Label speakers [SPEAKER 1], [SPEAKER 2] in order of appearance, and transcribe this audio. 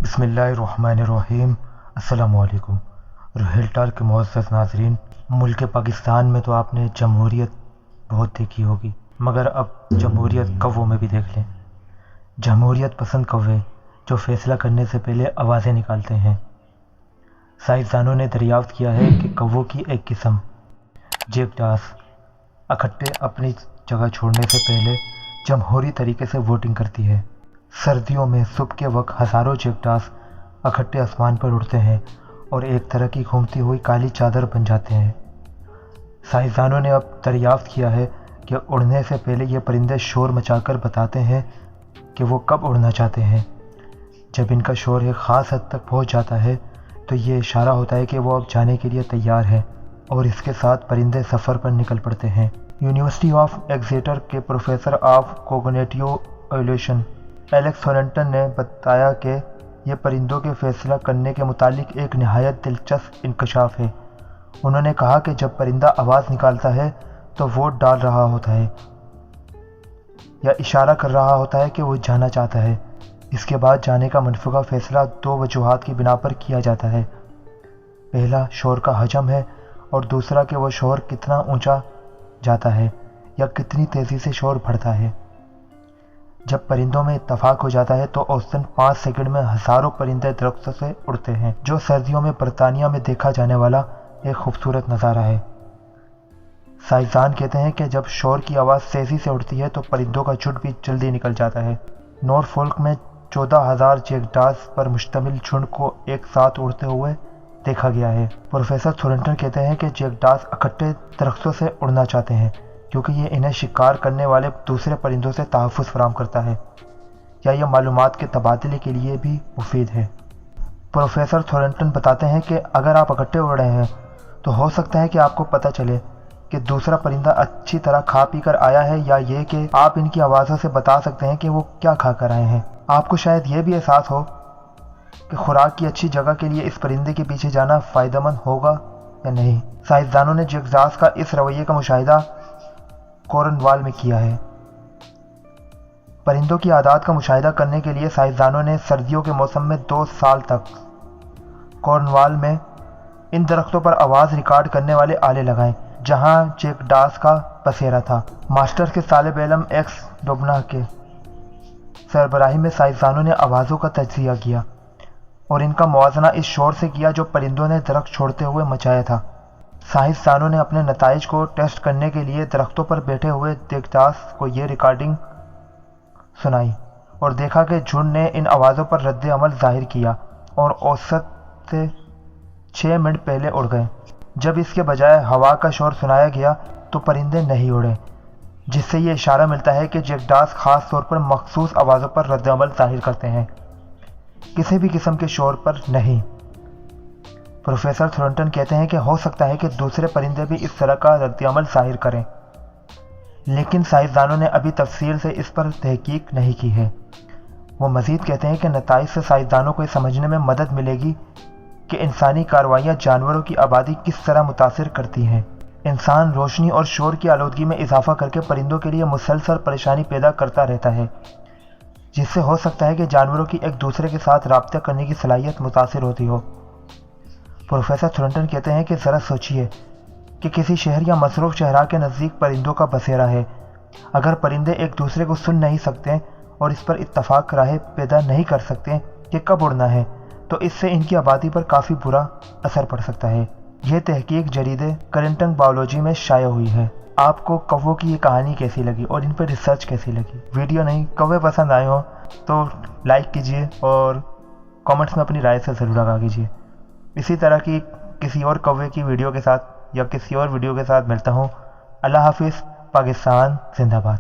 [SPEAKER 1] بسم اللہ الرحمن الرحیم۔ السلام علیکم۔ روہیل ٹال کے معزز ناظرین، ملک پاکستان میں تو آپ نے جمہوریت بہت دیکھی ہوگی، مگر اب جمہوریت کووں میں بھی دیکھ لیں۔ جمہوریت پسند کوے جو فیصلہ کرنے سے پہلے آوازیں نکالتے ہیں۔ سائنسدانوں نے دریافت کیا ہے کہ کووں کی ایک قسم جیکڈاس اکٹھے اپنی جگہ چھوڑنے سے پہلے جمہوری طریقے سے ووٹنگ کرتی ہے۔ سردیوں میں صبح کے وقت ہزاروں جیکڈاس اکٹھے آسمان پر اڑتے ہیں اور ایک طرح کی گھومتی ہوئی کالی چادر بن جاتے ہیں۔ سائنسدانوں نے اب دریافت کیا ہے کہ اڑنے سے پہلے یہ پرندے شور مچا کر بتاتے ہیں کہ وہ کب اڑنا چاہتے ہیں۔ جب ان کا شور ایک خاص حد تک پہنچ جاتا ہے تو یہ اشارہ ہوتا ہے کہ وہ اب جانے کے لیے تیار ہے، اور اس کے ساتھ پرندے سفر پر نکل پڑتے ہیں۔ یونیورسٹی آف ایگزیٹر کے professor of cognitive evolution Alex Thornton نے بتایا کہ یہ پرندوں کے فیصلہ کرنے کے متعلق ایک نہایت دلچسپ انکشاف ہے۔ انہوں نے کہا کہ جب پرندہ آواز نکالتا ہے تو ووٹ ڈال رہا ہوتا ہے یا اشارہ کر رہا ہوتا ہے کہ وہ جانا چاہتا ہے۔ اس کے بعد جانے کا منصوبہ فیصلہ دو وجوہات کی بنا پر کیا جاتا ہے۔ پہلا شور کا حجم ہے اور دوسرا کہ وہ شور کتنا اونچا جاتا ہے یا کتنی تیزی سے شور بڑھتا ہے۔ جب پرندوں میں اتفاق ہو جاتا ہے تو اوسطاً 5 سیکنڈ میں ہزاروں پرندے درختوں سے اڑتے ہیں، جو سردیوں میں برطانیہ میں دیکھا جانے والا ایک خوبصورت نظارہ ہے۔ سائنسدان کہتے ہیں کہ جب شور کی آواز تیزی سے اڑتی ہے تو پرندوں کا جھنڈ بھی جلدی نکل جاتا ہے۔ نورفولک میں 14,000 جیکڈاس پر مشتمل جھنڈ کو ایک ساتھ اڑتے ہوئے دیکھا گیا ہے۔ پروفیسر تھورنٹن کہتے ہیں کہ جیکڈاس اکٹھے درختوں سے اڑنا چاہتے ہیں کیونکہ یہ انہیں شکار کرنے والے دوسرے پرندوں سے تحفظ فراہم کرتا ہے، یا یہ معلومات کے تبادلے کے لیے بھی مفید ہے۔ پروفیسر تھورنٹن بتاتے ہیں کہ اگر آپ اکٹھے اڑ رہے ہیں تو ہو سکتا ہے کہ آپ کو پتہ چلے کہ دوسرا پرندہ اچھی طرح کھا پی کر آیا ہے، یا یہ کہ آپ ان کی آوازوں سے بتا سکتے ہیں کہ وہ کیا کھا کر آئے ہیں۔ آپ کو شاید یہ بھی احساس ہو کہ خوراک کی اچھی جگہ کے لیے اس پرندے کے پیچھے جانا فائدہ مند ہوگا یا نہیں۔ سائنسدانوں نے جیکڈاس کا اس رویے کا مشاہدہ کورنوال میں کیا ہے۔ پرندوں کی عادات کا مشاہدہ کرنے کے لیے سائنسدانوں نے سردیوں کے موسم میں 2 سال تک کورنوال میں ان درختوں پر آواز ریکارڈ کرنے والے آلے لگائے جہاں جیکڈاس کا بسیرا تھا۔ ماسٹرز کے طالب علم ایکس ڈوبنا کے سربراہی میں سائنسدانوں نے آوازوں کا تجزیہ کیا اور ان کا موازنہ اس شور سے کیا جو پرندوں نے درخت چھوڑتے ہوئے مچایا تھا۔ سائنسدانوں نے اپنے نتائج کو ٹیسٹ کرنے کے لیے درختوں پر بیٹھے ہوئے جیکڈاس کو یہ ریکارڈنگ سنائی اور دیکھا کہ جھنڈ نے ان آوازوں پر رد عمل ظاہر کیا اور اوسط سے 6 منٹ پہلے اڑ گئے۔ جب اس کے بجائے ہوا کا شور سنایا گیا تو پرندے نہیں اڑے، جس سے یہ اشارہ ملتا ہے کہ جیکڈاس خاص طور پر مخصوص آوازوں پر رد عمل ظاہر کرتے ہیں، کسی بھی قسم کے شور پر نہیں۔ پروفیسر تھورنٹن کہتے ہیں کہ ہو سکتا ہے کہ دوسرے پرندے بھی اس طرح کا رد عمل ظاہر کریں، لیکن سائنسدانوں نے ابھی تفصیل سے اس پر تحقیق نہیں کی ہے۔ وہ مزید کہتے ہیں کہ نتائج سے سائنسدانوں کو یہ سمجھنے میں مدد ملے گی کہ انسانی کارروائیاں جانوروں کی آبادی کس طرح متاثر کرتی ہیں۔ انسان روشنی اور شور کی آلودگی میں اضافہ کر کے پرندوں کے لیے مسلسل پریشانی پیدا کرتا رہتا ہے، جس سے ہو سکتا ہے کہ جانوروں کی ایک دوسرے کے ساتھ رابطہ کرنے کی صلاحیت متاثر ہوتی ہو۔ پروفیسر تھورنٹن کہتے ہیں کہ ذرا سوچئے کہ کسی شہر یا مصروف شہرہ کے نزدیک پرندوں کا بسیرا ہے۔ اگر پرندے ایک دوسرے کو سن نہیں سکتے اور اس پر اتفاق رائے پیدا نہیں کر سکتے کہ کب اڑنا ہے تو اس سے ان کی آبادی پر کافی برا اثر پڑ سکتا ہے۔ یہ تحقیق جریدے کرنٹنگ بایولوجی میں شائع ہوئی ہے۔ آپ کو کووں کی یہ کہانی کیسی لگی اور ان پر ریسرچ کیسی لگی؟ ویڈیو نہیں کوے پسند آئے ہوں تو لائک کیجئے اور کامنٹس میں اپنی رائے سے ضرور آگاہ کیجئے۔ اسی طرح کی کسی اور کوے کی ویڈیو کے ساتھ یا کسی اور ویڈیو کے ساتھ ملتا ہوں۔ اللہ حافظ۔ پاکستان زندہ باد۔